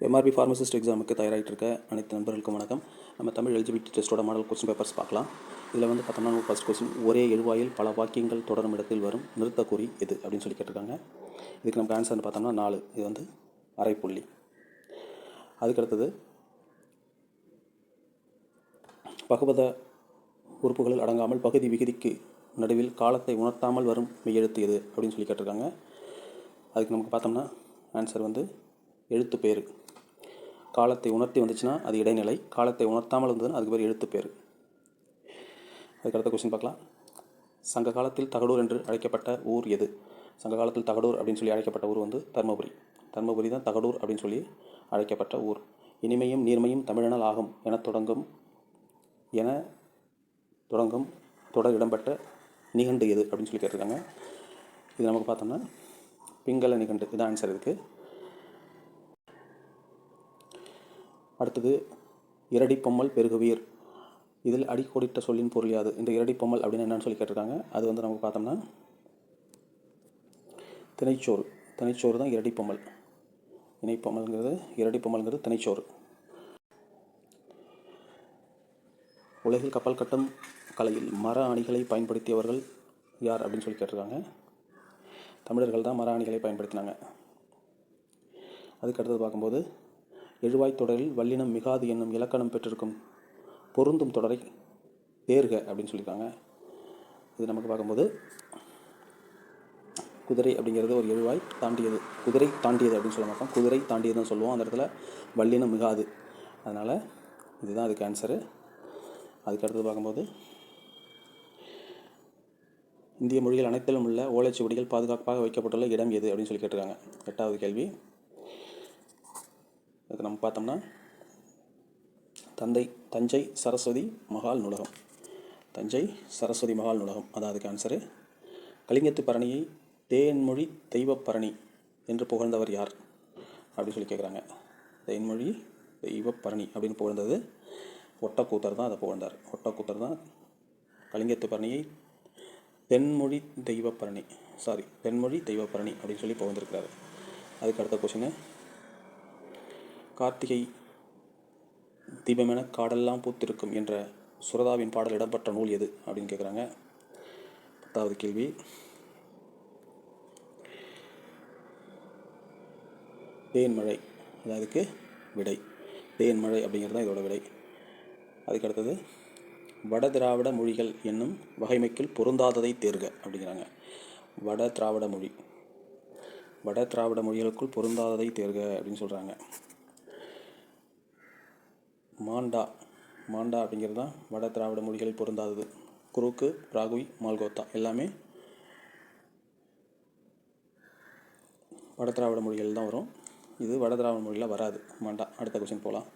MRP pharmacist எக்ஸாமுக்கு தயாராகிட்டு இருக்க அனைத்து நண்பர்களுக்கும் வணக்கம். நம்ம தமிழ் எலிஜிபிலிட்டி டெஸ்ட்டோட மாடல் கொஸ்டின் பேப்பர்ஸ் பார்க்கலாம். இதில் வந்து பார்த்தோம்னா ஃபர்ஸ்ட் கொஸ்டின், ஒரே எழுவாயில் பல வாக்கியங்கள் தொடரும் இடத்தில் வரும் நிறுத்தக்குறி எது அப்படின்னு சொல்லி கேட்டிருக்காங்க. இதுக்கு நமக்கு ஆன்சர்னு பார்த்தோம்னா 4. இது வந்து அரைப்புள்ளி. அதுக்கடுத்தது பகுபத உறுப்புகளில் அடங்காமல் பகுதி விகுதிக்கு நடுவில் காலத்தை உணர்த்தாமல் வரும் மெய்யெழுத்து எது அப்படின்னு சொல்லி கேட்டிருக்காங்க. அதுக்கு நமக்கு பார்த்தோம்னா ஆன்சர் வந்து எழுத்து பேர். காலத்தை உணர்த்தி வந்துச்சுன்னா அது இடைநிலை, காலத்தை உணர்த்தாமல் வந்ததுன்னா அதுக்கு பேர் எழுத்து பேர். அதுக்கடுத்த கொஸ்டின் பார்க்கலாம். சங்க காலத்தில் தகடூர் என்று அழைக்கப்பட்ட ஊர் எது? சங்க காலத்தில் தகடூர் அப்படின்னு சொல்லி அழைக்கப்பட்ட ஊர் வந்து தர்மபுரி. தர்மபுரி தான் தகடூர் அப்படின்னு சொல்லி அழைக்கப்பட்ட ஊர். இனிமையும் நீர்மையும் தமிழனால் ஆகும் என தொடங்கும் தொடர் இடம்பெற்ற நிகண்டு எது அப்படின்னு சொல்லி கேட்டிருக்காங்க. இது நமக்கு பார்த்தோம்னா பிங்கள நிகண்டு. இதான் ஆன்சர் இதுக்கு. அடுத்தது இரடிப்பொம்மல் பெருகுவீர். இதில் அடிக்கோடிட்ட சொல்லின் பொருள் யாது? இந்த இரடிப்பொம்மல் அப்படின்னு என்னன்னு சொல்லி கேட்டிருக்காங்க. அது வந்து நமக்கு பார்த்தோம்னா திணைச்சோறு. திணைச்சோறு தான் இரடிப்பொம்மல். இரடிப்பொம்மல்ங்கிறது திணைச்சோறு. உலகில் கப்பல் கட்டும் கலையில் மர அணிகளை பயன்படுத்தியவர்கள் யார் அப்படின்னு சொல்லி கேட்டிருக்காங்க. தமிழர்கள் தான் மர அணிகளை பயன்படுத்தினாங்க. அதுக்கு அடுத்தது பார்க்கும்போது எழுவாய் தொடரில் வல்லினம் மிகாது என்னும் இலக்கணம் பெற்றிருக்கும் பொருந்தும் தொடரை தேர்க அப்படின்னு சொல்லியிருக்காங்க. இது நமக்கு பார்க்கும்போது குதிரை அப்படிங்கிறது ஒரு எழுவாய் தாண்டியது. குதிரை தாண்டியது அப்படின்னு சொல்ல மாட்டோம், குதிரை தாண்டியதுன்னு சொல்லுவோம். அந்த இடத்துல வல்லினம் மிகாது, அதனால் இதுதான் அதுக்கு ஆன்சரு. அதுக்கு அடுத்தது பார்க்கும்போது இந்திய மொழிகள் அனைத்திலும் உள்ள ஓலைச்சுவடிகள் பாதுகாப்பாக வைக்கப்பட்டுள்ள இடம் எது அப்படின்னு சொல்லி கேட்டிருக்காங்க. 8வது கேள்வி. அதுக்கு நம்ம பார்த்தோம்னா தஞ்சை சரஸ்வதி மகால் நூலகம். தஞ்சை சரஸ்வதி மகால் நூலகம் அதான் அதுக்கு ஆன்சரு. கலிங்கத்து பரணியை தேன்மொழி தெய்வப்பரணி என்று புகழ்ந்தவர் யார் அப்படின்னு சொல்லி கேட்குறாங்க. தேன்மொழி தெய்வப்பரணி அப்படின்னு புகழ்ந்தது ஒட்டக்கூத்தர் தான். அதை புகழ்ந்தார். ஒட்டக்கூத்தர் தான் கலிங்கத்து பரணியை தென்மொழி தெய்வப்பரணி அப்படின்னு சொல்லி புகழ்ந்திருக்கிறார். அதுக்கு அடுத்த கொஸ்டின், கார்த்திகை தீபமென காடெல்லாம் பூத்திருக்கும் என்ற சுரதாவின் பாடல் இடம்பெற்ற நூல் எது அப்படின்னு கேட்குறாங்க. 10வது கேள்வி. தேன்மழை அதான் அதுக்கு விடை. தேன்மழை அப்படிங்கிறது தான் இதோட விடை. அதுக்கு அடுத்தது வட திராவிட மொழிகள் என்னும் வகைமைக்குள் பொருந்தாததை தேர்க அப்படிங்கிறாங்க. வட திராவிட மொழிகளுக்குள் பொருந்தாததை தேர்க அப்படின்னு சொல்கிறாங்க. மாண்டா அப்படிங்கிறது தான் வட திராவிட மொழிகளில் பொருந்தாதது. குறுக்கு, பிராகுய், மால்கோத்தா எல்லாமே வட திராவிட மொழிகள் தான் வரும். இது வட திராவிட மொழியில் வராது மாண்டா. அடுத்த கொஸ்டின் போகலாம்.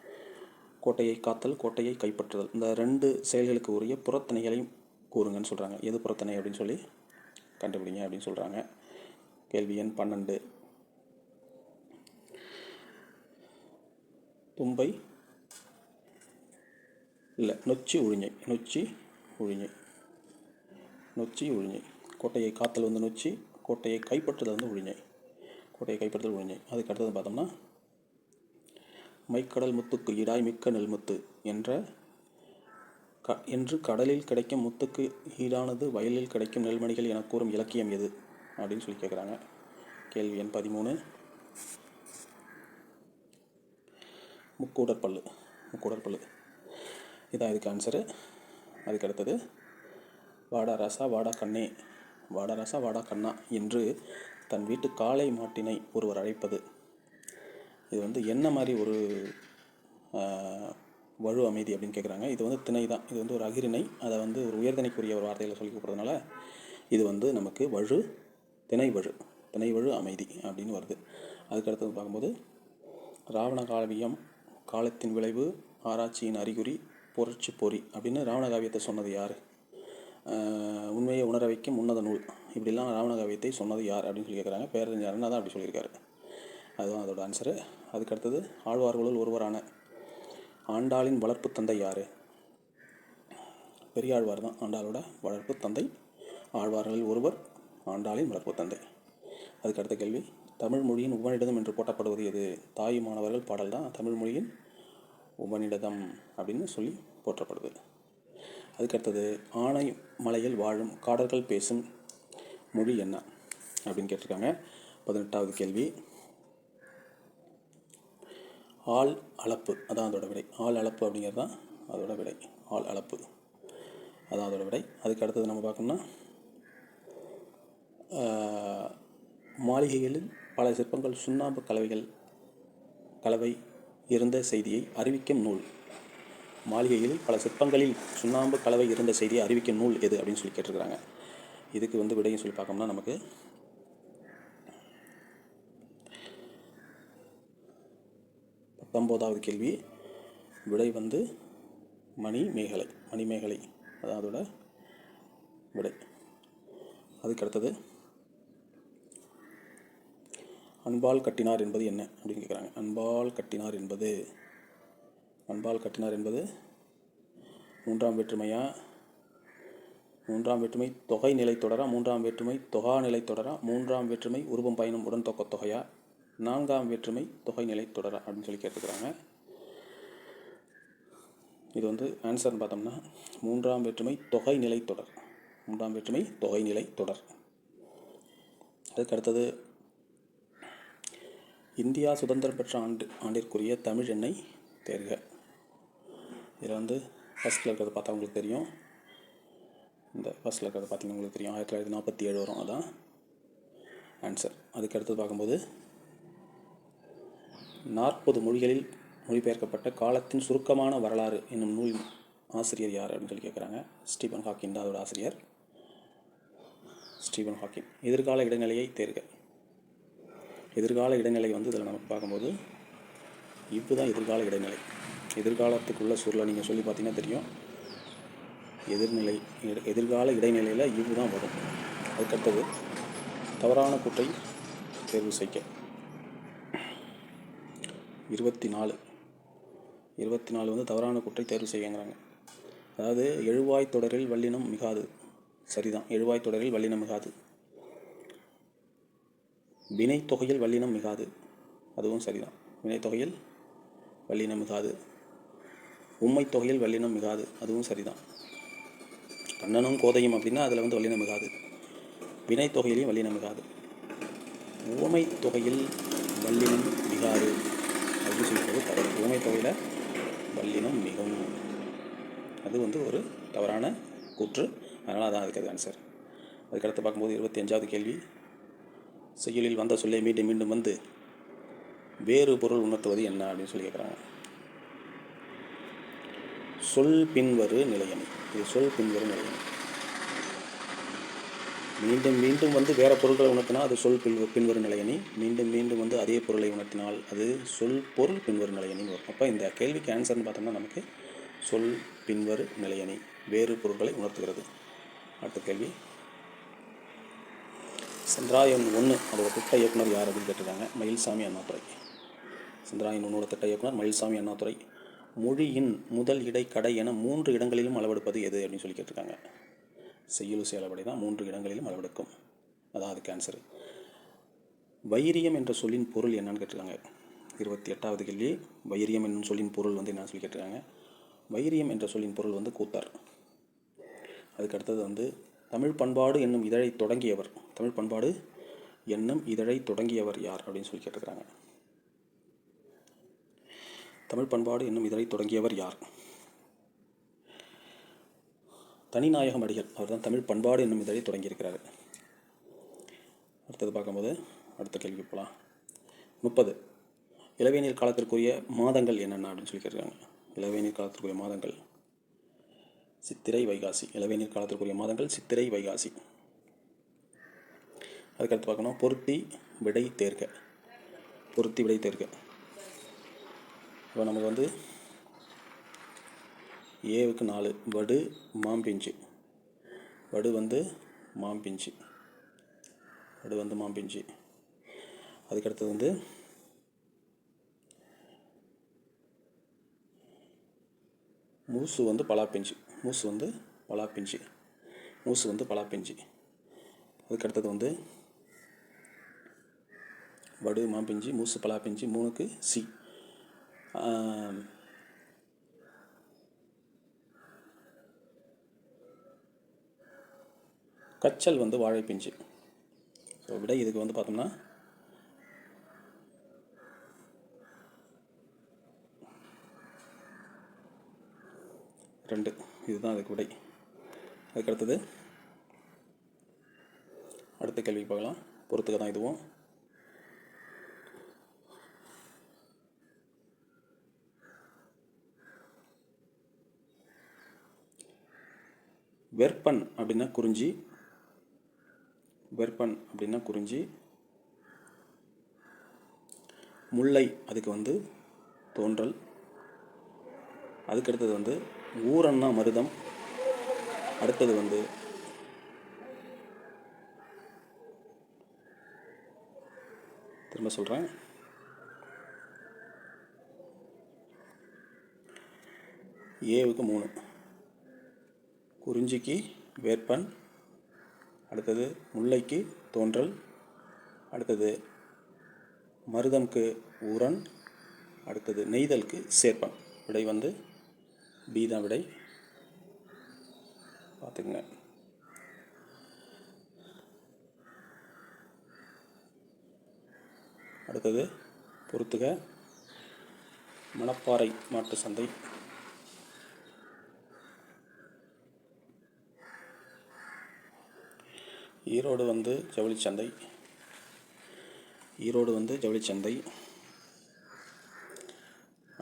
கோட்டையை காத்தல், கோட்டையை கைப்பற்றுதல், இந்த 2 செயல்களுக்கு உரிய புறத்தனைகளையும் கூறுங்கன்னு சொல்கிறாங்க. எது புறத்தனை அப்படின்னு சொல்லி கண்டுபிடிங்க அப்படின்னு சொல்கிறாங்க. கேள்வி எண் 12. தும்பை நொச்சி உழிஞை. கோட்டையை காத்தல் வந்து நொச்சி, கோட்டையை கைப்பற்றுதல் வந்து உழிஞை. அதுக்கு அடுத்தது பார்த்தோம்னா மைக்கடல் முத்துக்கு ஈடாய் மிக்க நெல்முத்து என்று கடலில் கிடைக்கும் முத்துக்கு ஈடானது வயலில் கிடைக்கும் நெல்மணிகள் என கூறும் இலக்கியம் எது அப்படின்னு சொல்லி கேட்குறாங்க. கேள்வி எண் 13. முக்கூடற்பள்ளு இதான் இதுக்கு ஆன்சரு. அதுக்கு அடுத்தது வாடா ராசா வாடா கண்ணா என்று தன் வீட்டு காளை மாட்டினை ஒருவர் அழைப்பது. இது வந்து என்ன மாதிரி ஒரு வழு அமைதி அப்படின்னு கேட்குறாங்க. இது வந்து திணை தான். இது வந்து ஒரு அகிரிணை. அதை வந்து ஒரு உயர்தனைக்குரிய ஒரு வார்த்தையில் சொல்லி கூப்பிட்றதுனால இது வந்து நமக்கு திணை வழு அமைதி அப்படின்னு வருது. அதுக்கு அடுத்தது பார்க்கும்போது ராவண காவியம் காலத்தின் விளைவு ஆராய்ச்சியின் அறிகுறி புரட்சி பொறி அப்படின்னு ராவண காவியத்தை சொன்னது யார்? உண்மையை உணர வைக்கும் உன்னத நூல், இப்படிலாம் ராவண காவியத்தை சொன்னது யார் அப்படின்னு சொல்லி கேட்குறாங்க. பேரறிஞர் அண்ணா தான் அப்படி சொல்லியிருக்காரு. அதுதான் அதோட ஆன்சரு. அதுக்கு அடுத்தது ஆழ்வார்களுள் ஒருவரான ஆண்டாளின் வளர்ப்பு தந்தை யார்? பெரியாழ்வார் தான் ஆண்டாளோட வளர்ப்பு தந்தை. ஆழ்வார்களில் ஒருவர் ஆண்டாளின் வளர்ப்பு தந்தை. அதுக்கு அடுத்த கேள்வி, தமிழ் மொழியின் உபநிடதம் என்று போற்றப்படுவது எது? தாயுமானவர்கள் பாடல் தான் தமிழ் மொழியின் உபநிடதம் அப்படின்னு சொல்லி போற்றப்படுது. அதுக்கடுத்தது, ஆனை மலையில் வாழும் காடர்கள் பேசும் மொழி என்ன அப்படின்னு கேட்டிருக்காங்க. 18வது கேள்வி. ஆள் அளப்பு அதான் அதோட விடை. ஆள் அளப்பு அப்படிங்கிறது தான் அதோட விடை. ஆள் அளப்பு அதான் அதோட விடை. அதுக்கு அடுத்தது நம்ம பார்க்கணும்னா, மாளிகைகளில் பல சிற்பங்கள் சுண்ணாம்பு கலவை இருந்த செய்தியை அறிவிக்கும் நூல். மாளிகைகளில் பல சிற்பங்களில் சுண்ணாம்பு கலவை இருந்த செய்தியை அறிவிக்கும் நூல் எது அப்படின்னு சொல்லி கேட்டிருக்கிறாங்க. இதுக்கு விடையும் சொல்லி பார்க்கணும்னா, நமக்கு 19வது கேள்வி விடை மணிமேகலை அதான் அதோட விடை. அதுக்கடுத்தது, அன்பால் கட்டினார் என்பது என்ன அப்படின்னு கேட்குறாங்க. அன்பால் கட்டினார் என்பது மூன்றாம் வேற்றுமையா, மூன்றாம் வேற்றுமை தொகை நிலை தொடரா, மூன்றாம் வேற்றுமை தொகா நிலை தொடரா, மூன்றாம் வேற்றுமை உருவம் பயணம் உடன் தொகையா, நான்காம் வேற்றுமை தொகை நிலை தொடரா அப்படின்னு சொல்லி கேட்டுக்கிறாங்க. இது ஆன்சர்னு பார்த்தோம்னா மூன்றாம் வேற்றுமை தொகை நிலை தொடர். அதுக்கு அடுத்தது, இந்தியா சுதந்திரம் பெற்ற ஆண்டிற்குரிய தமிழ் எண்ணை தேர்க. இதில் ஃபஸ்ட்டில் இருக்கிறத பார்த்தா உங்களுக்கு தெரியும். இந்த ஃபஸ்ட்டில் இருக்கிறத பார்த்தீங்கன்னா உங்களுக்கு தெரியும். 1947 வரும், அதான் ஆன்சர். அதுக்கு அடுத்தது பார்க்கும்போது, 40 மொழிகளில் மொழிபெயர்க்கப்பட்ட காலத்தின் சுருக்கமான வரலாறு என்னும் நூல் ஆசிரியர் யார் அப்படின்னு சொல்லி கேட்குறாங்க. ஸ்டீபன் ஹாக்கிங் தான் அதோட ஆசிரியர். Stephen Hawking. எதிர்கால இடைநிலையை தேர்க. எதிர்கால இடைநிலை இதில் நமக்கு பார்க்கும்போது தான் எதிர்கால இடைநிலை. எதிர்காலத்துக்குள்ள சூழலை நீங்கள் சொல்லி பார்த்தீங்கன்னா தெரியும். எதிர்கால இடைநிலையில் தான் வரும். அதுக்கடுத்தது, தவறான கூற்றை தேர்வு செய்க. 24 தவறான கூற்றை தேர்வு செய்யுங்கிறாங்க. அதாவது, எழுவாய் தொடரில் வல்லினம் மிகாது. சரிதான், எழுவாய் தொடரில் வல்லினம் மிகாது. வினை தொகையில் வல்லினம் மிகாது, அதுவும் சரிதான். வினை தொகையில் வல்லினம் மிகாது. உம்மை தொகையில் வல்லினம் மிகாது, அதுவும் சரிதான். கண்ணனும் கோதையும் அப்படின்னா அதில் வல்லினம் மிகாது. வினை தொகையிலையும் வல்லினம் மிகாது. உவமை தொகையில் வல்லினம் மிகாது அப்படின்னு சொல்லிட்டு தவறு. உவமை தொகையில் வல்லினம் மிகும், அது ஒரு தவறான கூற்று. அதனால் அதான் அதுக்கு ஆன்சர். அதுக்கடுத்து பார்க்கும்போது 25வது கேள்வி. செய்யுளில் வந்த சொல்லை மீண்டும் மீண்டும் வேறு பொருள் உணர்த்துவது என்ன அப்படின்னு சொல்லி கேட்குறாங்க. சொல் பின்வரு நிலையணி. இது சொல் பின்வரு நிலையணி. மீண்டும் மீண்டும் வேறு பொருட்களை உணர்த்தினா அது சொல் பின்வரு நிலையணி. மீண்டும் மீண்டும் அதே பொருளை உணர்த்தினால் அது சொல் பொருள் பின்வரு நிலையணி வரும். அப்போ இந்த கேள்விக்கு ஆன்சர்னு பார்த்தோம்னா நமக்கு சொல் பின்வரு நிலையணி வேறு பொருட்களை உணர்த்துகிறது. அடுத்த கேள்வி, சந்திராயன் 1 அதோட திட்ட இயக்குனர் யார் அப்படின்னு கேட்டிருக்காங்க. மயில்சாமி அண்ணாதுரை. சந்திராயன் 1 திட்ட இயக்குனர் மயில்சாமி அண்ணாதுரை. மொழியின் முதல் இடை கடை என 3 இடங்களிலும் அளவெடுப்பது எது அப்படின்னு சொல்லி கேட்டிருக்காங்க. செய்யுள் அளபடி தான் 3 இடங்களிலும் அளவெடுக்கும், அதான் அதுக்கு ஆன்சரு. வைரியம் என்ற சொல்லின் பொருள் என்னன்னு கேட்டிருக்காங்க. 28வது கேள்வி. வைரியம் என்னும் சொல்லின் பொருள் என்னன்னு சொல்லி கேட்டிருக்காங்க. வைரியம் என்ற சொல்லின் பொருள் கூத்தர். அதுக்கு அடுத்தது தமிழ் பண்பாடு என்னும் இதழை தொடங்கியவர். தமிழ் பண்பாடு என்னும் இதழை தொடங்கியவர் யார் அப்படின்னு சொல்லி கேட்டிருக்கிறாங்க. தமிழ் பண்பாடு என்னும் இதழை தொடங்கியவர் யார்? தனிநாயகம் அடிகள். அவர் தான் தமிழ் பண்பாடு என்னும் இதழை தொடங்கியிருக்கிறார். அடுத்தது பார்க்கும்போது அடுத்த கேள்வி போகலாம். 30 இளவேநீர் காலத்திற்குரிய மாதங்கள் என்னென்ன அப்படின்னு சொல்லி கேட்டிருக்காங்க. இளவேநீர் காலத்திற்குரிய மாதங்கள் சித்திரை வைகாசி. இளவேநீர் காலத்திற்குரிய மாதங்கள் சித்திரை வைகாசி. அதுக்கடுத்து பார்க்கணும், பொருத்தி விடை தேர்க. பொருத்தி விடை தேர்க. இப்போ நமக்கு ஏவுக்கு 4 வடு மாம்பிஞ்சு. வடு மாம்பிஞ்சு. வடு மாம்பிஞ்சு. அதுக்கடுத்தது மூசு பலாப்பிஞ்சு. மூசு பலாப்பிஞ்சு. மூசு பலாப்பிஞ்சு. அதுக்கடுத்தது வடு மாம்பிஞ்சி, மூசு பலா பிஞ்சி, 3க்கு சி. கச்சல் வந்து வாழைப்பிஞ்சு. ஸோ விடை இதுக்கு வந்து பார்த்தோம்னா 2. இதுதான் அதுக்கு விடை. அதுக்கடுத்தது அடுத்த கேள்வி பார்க்கலாம். பொறுத்துக்க தான் இதுவும். வெற்பன் அப்படின்னா குறிஞ்சி. வெற்பன் அப்படின்னா குறிஞ்சி. முல்லை அதுக்கு வந்து தோன்றல். அதுக்கடுத்தது வந்து ஊரன்னா மருதம். அடுத்தது வந்து திரும்ப சொல்கிறேன், ஏவுக்கு 3. குறிஞ்சிக்கு வேற்பன், அடுத்தது முல்லைக்கு தோன்றல், அடுத்தது மருதம்க்கு ஊரன், அடுத்தது நெய்தலுக்கு சேர்ப்பன். விடை வந்து பி தான் விடை. பார்த்துக்குங்க. அடுத்தது பொறுத்துக. மணப்பாறை மாட்டு சந்தை. ஈரோடு வந்து ஜவுளிச்சந்தை. ஈரோடு வந்து ஜவுளிச்சந்தை.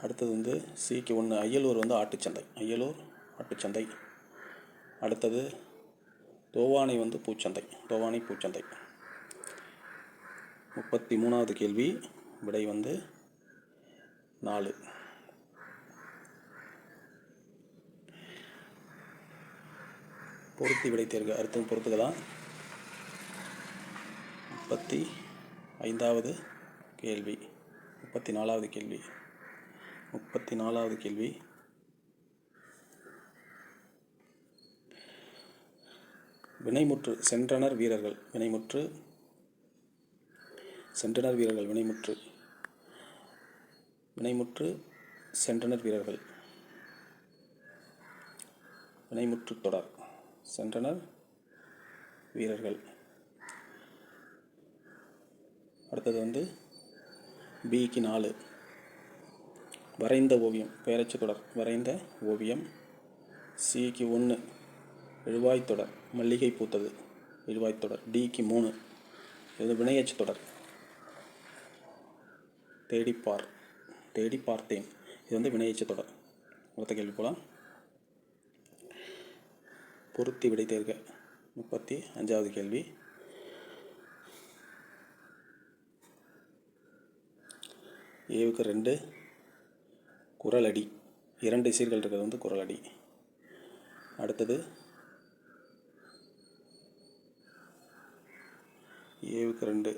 அடுத்தது வந்து சிக்கு 1 அய்யலூர் வந்து ஆட்டுச்சந்தை. அய்யலூர் ஆட்டுச்சந்தை. அடுத்தது தோவானை வந்து பூச்சந்தை. தோவானை பூச்சந்தை. 33வது கேள்வி. விடை வந்து 4. பொருத்தி விடை தேர்க. அடுத்தது பொறுத்துக்க தான். 35வது கேள்வி. 34வது கேள்வி. 34வது கேள்வி. வினைமுற்று சென்றனர் வீரர்கள். வினைமுற்று சென்றனர் வீரர்கள். வினைமுற்று வினைமுற்று சென்றனர் வீரர்கள். வினைமுற்று தொடர் சென்றனர் வீரர்கள். அடுத்தது வந்து பிக்கு 4 வரைந்த ஓவியம். பெயரச்சு தொடர் வரைந்த ஓவியம். சிக்கு 1 எழுவாய் தொடர் மல்லிகை பூத்தது. எழுவாய் தொடர். டிக்கு 3 இது வினையச்சு தொடர் தேடிப்பார் தேடி பார்த்தேன். இது வந்து வினையச்சு தொடர். அடுத்த கேள்வி போகலாம். பொருத்தி விடை தேர்க. 35வது கேள்வி. ஏவுக்கு 2 குறளடி. 2 சீர்கள் இருக்கிறது வந்து குறளடி. அடுத்தது ஏவுக்கு 2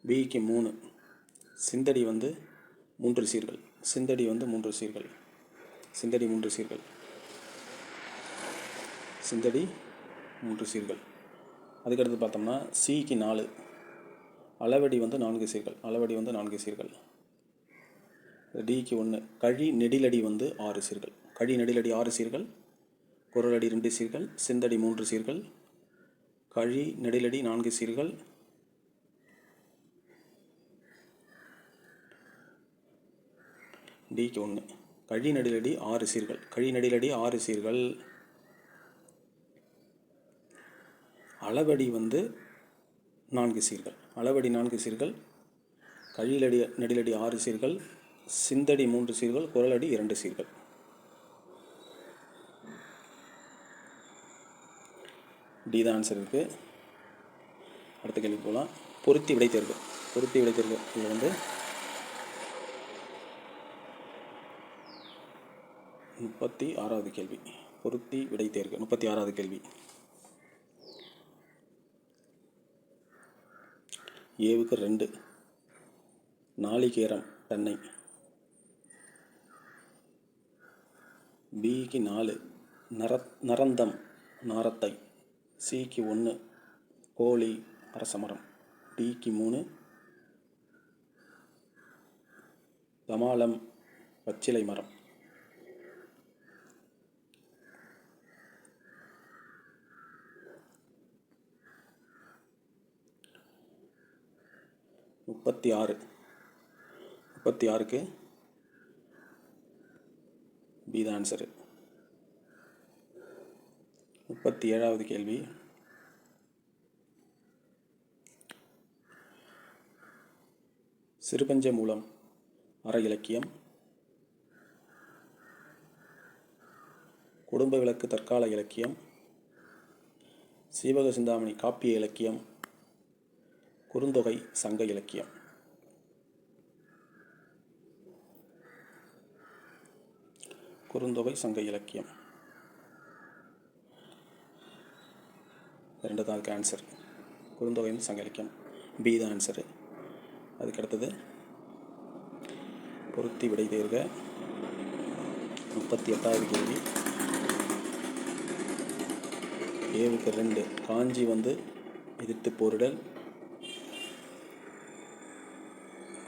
பிக்கு 3 சிந்தடி வந்து 3 சீர்கள். சிந்தடி வந்து 3 சீர்கள். சிந்தடி 3 சீர்கள். சிந்தடி 3 சீர்கள். அதுக்கடுத்து பார்த்தோம்னா சிக்கு 4 அளவடி வந்து 4 சீர்கள். அளவடி வந்து 4 சீர்கள். டிக்கு 1 கழி நெடிலடி வந்து 6 சீர்கள். கழி நெடிலடி 6 சீர்கள். குறளடி 2 சீர்கள். சிந்தடி 3 சீர்கள். கழி நெடிலடி 4 சீர்கள். டிக்கு 1 கழி நெடிலடி 6 சீர்கள். கழி நெடிலடி 6 சீர்கள். அளவடி வந்து 4 சீர்கள். அளவடி 4 சீர்கள். கழிலடி நெடிலடி 6 சீர்கள். சிந்தடி 3 சீர்கள். குறளடி 2 சீர்கள். டி தான் ஆன்சர் இருக்குது. அடுத்த கேள்வி போகலாம். பொருத்தி விடை தேர்வு. பொருத்தி விடை தேர்வு இதில் வந்து 36வது கேள்வி. பொருத்தி விடை தேர்வு 36வது கேள்வி. ஏவுக்கு 2 நாளிகேரம் தென்னை. பிக்கு 4 நரந்தம் நாரத்தை. சிக்கு 1 கோழி அரசமரம். டிக்கு 3 தமாலம் பச்சிலை மரம். முப்பத்தி ஆறுக்கு பி தான் ஆன்சரு. 37வது கேள்வி. சிறுபஞ்ச மூலம் அற இலக்கியம், குடும்ப விளக்கு தற்கால இலக்கியம், சீவக சிந்தாமணி காப்பிய இலக்கியம், குறுந்தொகை சங்க இலக்கியம். குறுந்தொகை சங்க இலக்கியம் 2 தான் அதுக்கு ஆன்சர். குறுந்தொகை சங்க இலக்கியம் பி தான் ஆன்சரு. அதுக்கடுத்தது பொருத்தி விடை தேர்க. 38வது கேள்வி. ஏவுக்கு 2 காஞ்சி எதிர்த்து போரிடல்.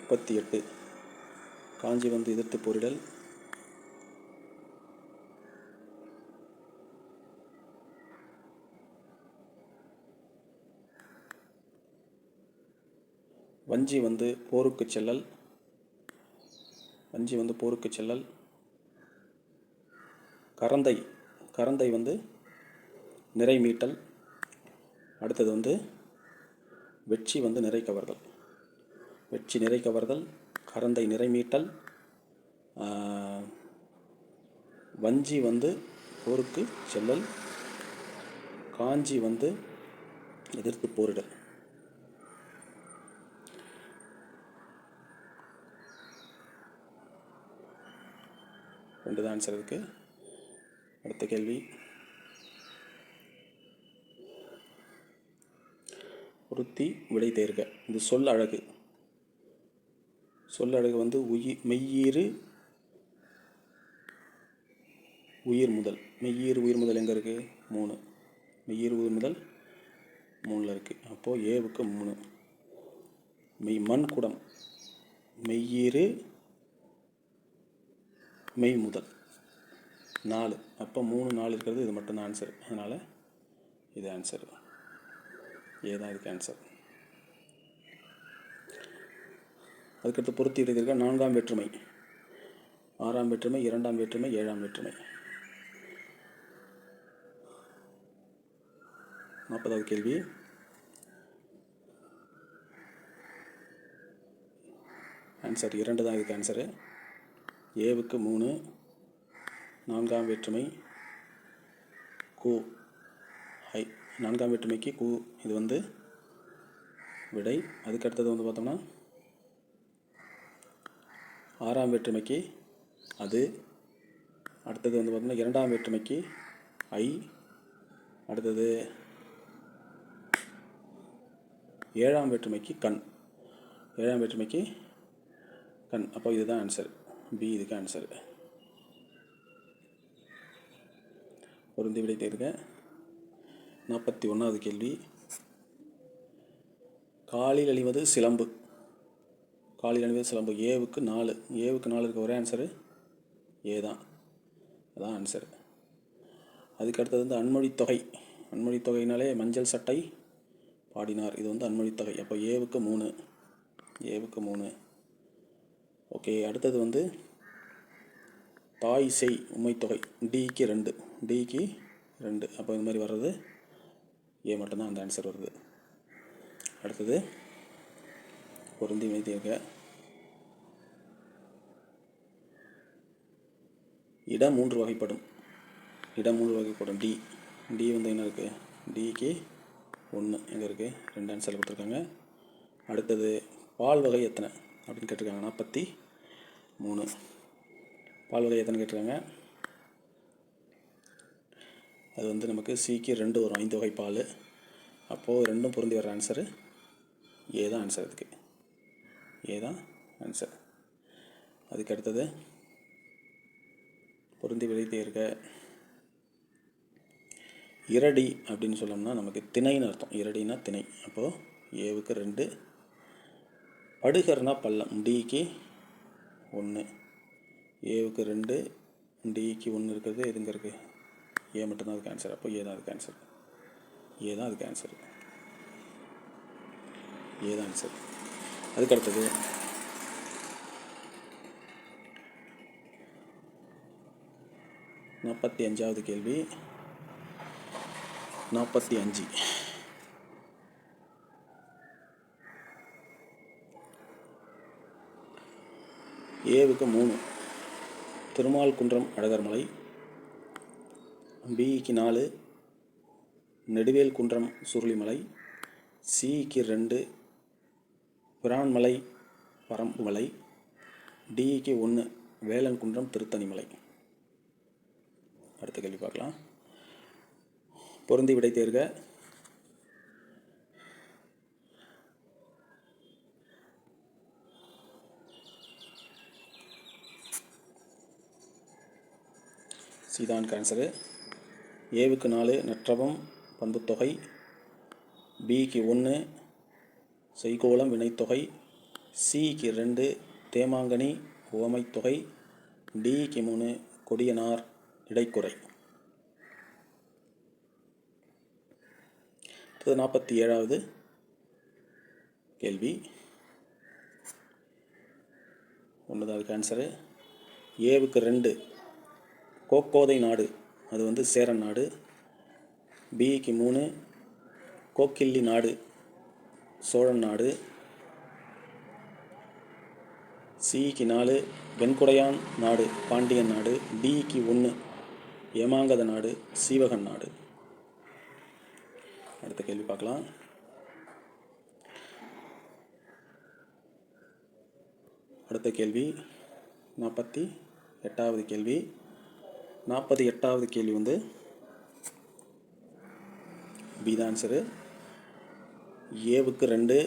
38 காஞ்சி எதிர்த்து போரிடல். வஞ்சி போருக்கு செல்லல். போருக்கு செல்லல். கரந்தை நிறை மீட்டல். அடுத்தது வெட்சி நிறை கவர்தல். வெட்சி நிறை கவர்தல், கரந்தை நிறை மீட்டல், வஞ்சி போருக்கு செல்லல், காஞ்சி எதிர்த்து போரிடல். ரெண்டு தான் ஆன்சர் இருக்குது. அடுத்த கேள்வி. பொருத்தி விடை தேர்க. இது சொல் அழகு. சொல் அழகு மெய்யீறு உயிர் முதல். மெய்யீறு உயிர் முதல் எங்கே இருக்குது? 3. மெய்யீறு உயிர் முதல் 3ல் இருக்குது. அப்போது ஏவுக்கு 3. மண் குடம். மெய்யீறு மெய் முதல் 4. அப்போ 3 4 இருக்கிறது. இது மட்டும்தான் ஆன்சர். அதனால் இது ஆன்சர். ஏதான் இதுக்கு ஆன்சர். அதுக்கடுத்து பொருத்தி எழுதியிருக்க 4ஆம் வேற்றுமை, 6ஆம் வேற்றுமை, 2ஆம் வேற்றுமை, 7ஆம் வேற்றுமை. 40வது கேள்வி. ஆன்சர் 2 தான் இதுக்கு ஆன்சரு. ஏவுக்கு 3, 4ஆம் வேற்றுமை கு. 4ஆம் வேற்றுமைக்கு கு. இது விடை. அதுக்கடுத்தது பார்த்தோம்னா 6ஆம் வேற்றுமைக்கு அது. அடுத்தது பார்த்தோம்னா 2ஆம் வேற்றுமைக்கு ஐ. அடுத்தது 7ஆம் வேற்றுமைக்கு கண். 7ஆம் வேற்றுமைக்கு கண். அப்போ இதுதான் ஆன்சர். பி இதுக்கு ஆன்சர். பொருந்தி விடை தேர்க. 41வது கேள்வி. காலில் அழிவது சிலம்பு. காலில் அழிவது சிலம்பு. ஏவுக்கு 4. ஏவுக்கு 4 இருக்க ஒரே ஆன்சரு ஏ தான். அதான் ஆன்சர். அதுக்கு அடுத்தது அன்மொழித்தொகை. அன்மொழித்தொகைனாலே மஞ்சள் சட்டை பாடினார். இது அன்மொழித்தொகை. அப்போ ஏவுக்கு 3. ஏவுக்கு 3. ஓகே. அடுத்தது தாய் செய் உம்மைத்தொகை. டிக்கு 2. டிக்கு 2. அப்போ இந்த மாதிரி வர்றது ஏ மட்டும்தான் அந்த ஆன்சர் வருது. அடுத்தது பொருந்தி விடை தேர்க. இடம் 3 வகைப்படும். இடம் 3 வகைப்படும். டி. டி என்ன இருக்குது? டிக்கு 1 எங்கே இருக்குது? 2 ஆன்சரில் கொடுத்துருக்காங்க. அடுத்தது பால் வகை எத்தனை அப்படின்னு கேட்டிருக்காங்க. 43. பால் வகை எத்தனை கேட்டிருக்காங்க. அது நமக்கு சிக்கு 2 வரும். 5 வகை பால். அப்போது 2ம் பொருந்தி வர ஆன்சரு ஏ தான் ஆன்சர். இதுக்கு ஏ தான் ஆன்சர். அதுக்கு அடுத்தது பொருந்தி விடை தேர்க. இரடி அப்படின்னு சொல்லணும்னா நமக்கு திணைன்னு அர்த்தம். இரடினா திணை. அப்போது ஏவுக்கு 2. படுகர்னா பள்ளம். டிக்கு 1, ஏவுக்கு 2, டிக்கு 1 இருக்கிறது. எதுங்க இருக்குது? ஏ மட்டும்தான் அதுக்கு ஆன்சர். அப்போ ஏ தான் அதுக்கு ஆன்சர். ஏ தான் அதுக்கு ஆன்சர். ஏ தான் ஆன்சர். அதுக்கு அடுத்தது 45வது கேள்வி. 45. ஏவுக்கு 3, திருமால் குன்றம் அழகர்மலை. பிக்கு 4, நெடுவேல் குன்றம் சுருளிமலை. சிக்கு 2, பிரான்மலை பரம்புமலை. டிக்கு 1, வேலன் குன்றம் திருத்தணிமலை. அடுத்த கேள்வி பார்க்கலாம். பொருந்தி விடை தேர்க. சீதான் ஆன்சரு. ஏவுக்கு 4, நற்றவம் பண்புத்தொகை. பிக்கு 1, செய்கோளம் வினைத்தொகை. சிக்கு 2, தேமாங்கனி உவமைத்தொகை. டிக்கு 3, கொடியனார் இடைக்குறை. 47வது கேள்வி. 1 தான் அதுக்கு ஆன்சரு. ஏவுக்கு 2, கோக்கோதை நாடு. அது சேரன் நாடு. பிக்கு 3, கோக்கில்லி நாடு. சோழன் நாடு. சிக்கு 4, வெண்குடையான் நாடு. பாண்டியன் நாடு. டிக்கு 1, ஏமாங்கத நாடு. சீவகன் நாடு. அடுத்த கேள்வி பார்க்கலாம். அடுத்த கேள்வி 48வது கேள்வி. 48வது கேள்வி பி தான் ஆன்சரு. ஏவுக்கு 2,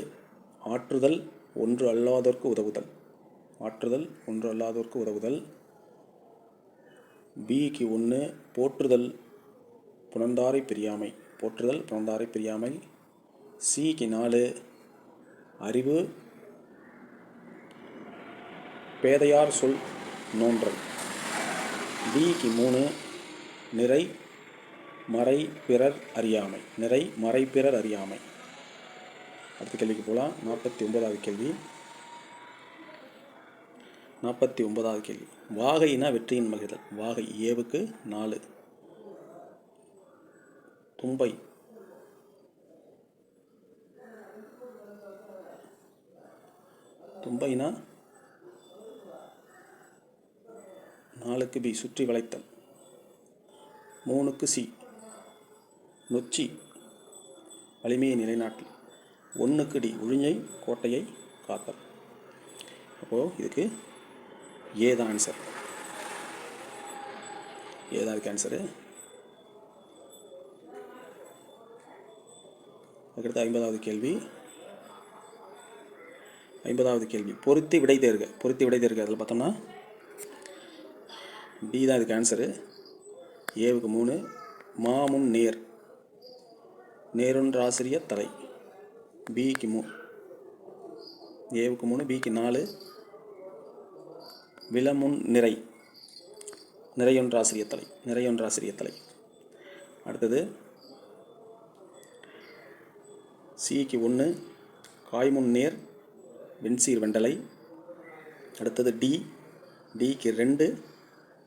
ஆற்றுதல் ஒன்று அல்லாதோர்க்கு உதவுதல். ஆற்றுதல் ஒன்று அல்லாதோர்க்கு உதவுதல். பிக்கு 1, போற்றுதல் புணர்ந்தாரை பிரியாமை. போற்றுதல் புணர்ந்தாரை பிரியாமை. சிக்கு 4, அறிவு பேதையார் சொல் நோன்றல். டிக்கு 3, நிறை மறை பிறர் அறியாமை. நிறை மறை பிறர் அறியாமை. அடுத்த கேள்விக்கு போகலாம். 49வது கேள்வி. 49வது கேள்வி. வாகைனா வெற்றியின் மகிழ்தல். வாகை ஏவுக்கு 4, தும்பை. தும்பைனா 4க்கு பி, சுற்றி வளைத்தல். 3க்கு சி, நொச்சி வலிமையை நிலைநாட்டல். 1க்கு டி, உழிஞை கோட்டையை காத்தல். அப்போது இதுக்கு ஏ தான் ஆன்சர். ஏ தான் இதுக்கு ஆன்சரு. அதுக்கடுத்து 50வது கேள்வி. 50வது கேள்வி. பொருத்தி விடை தேர்க. பொருத்தி விடை தேர்க. அதில் பார்த்தோம்னா பி தான் இதுக்கு ஆன்சரு. ஏவுக்கு 3, மாமுன் நேர். நேரொன்றாசிரிய தலை. பிக்கு 3, ஏவுக்கு 3, பிக்கு 4, விலமுன் நிறை. நிறையொன்றாசிரிய தலை. நிறையொன்றாசிரிய தலை. அடுத்தது சிக்கு 1, காய்முன் நேர் வெண்சீர் வெண்டலை. அடுத்தது டி. டிக்கு 2,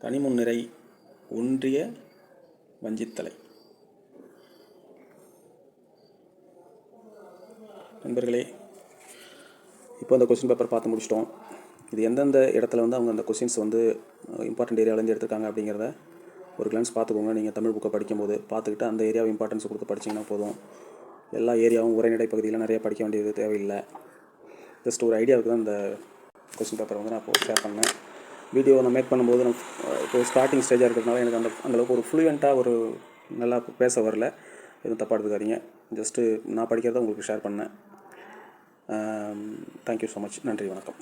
தனிமுன் நிறை ஒன்றிய வஞ்சித்தலை. நண்பர்களே, இப்போ அந்த கொஸ்டின் பேப்பர் பார்த்து முடிச்சிட்டோம். இது எந்தெந்த இடத்துல அவங்க அந்த கொஸ்டின்ஸ் இம்பார்ட்டன்ட் ஏரியாவிலேருந்து எடுத்திருக்காங்க அப்படிங்கிறத ஒரு கிளான்ஸ் பார்த்துக்கோங்க. நீங்கள் தமிழ் புக்கை படிக்கும்போது பார்த்துக்கிட்டு அந்த ஏரியாவை இம்பார்ட்டன்ஸ் கொடுத்து படிச்சிங்கன்னா போதும். எல்லா ஏரியாவும் உரைநடை பகுதியில் நிறைய படிக்க வேண்டியது தேவையில்லை. ஜஸ்ட் ஒரு ஐடியாவுக்கு தான் இந்த கொஸ்டின் பேப்பரை நான் இப்போ ஷேர் பண்ணேன். வீடியோ நான் மேக் பண்ணும்போது இப்போ ஸ்டார்டிங் ஸ்டேஜாக இருக்கிறதுனால எனக்கு அந்தளவுக்கு ஒரு ஃப்ளூயண்ட்டாக நல்லா பேச வரல. எதுவும் தப்பாக எடுத்துக்காதீங்க. ஜஸ்ட்டு நான் படிக்கிறத உங்களுக்கு ஷேர் பண்ணேன். Thank you so much. நன்றி, வணக்கம்.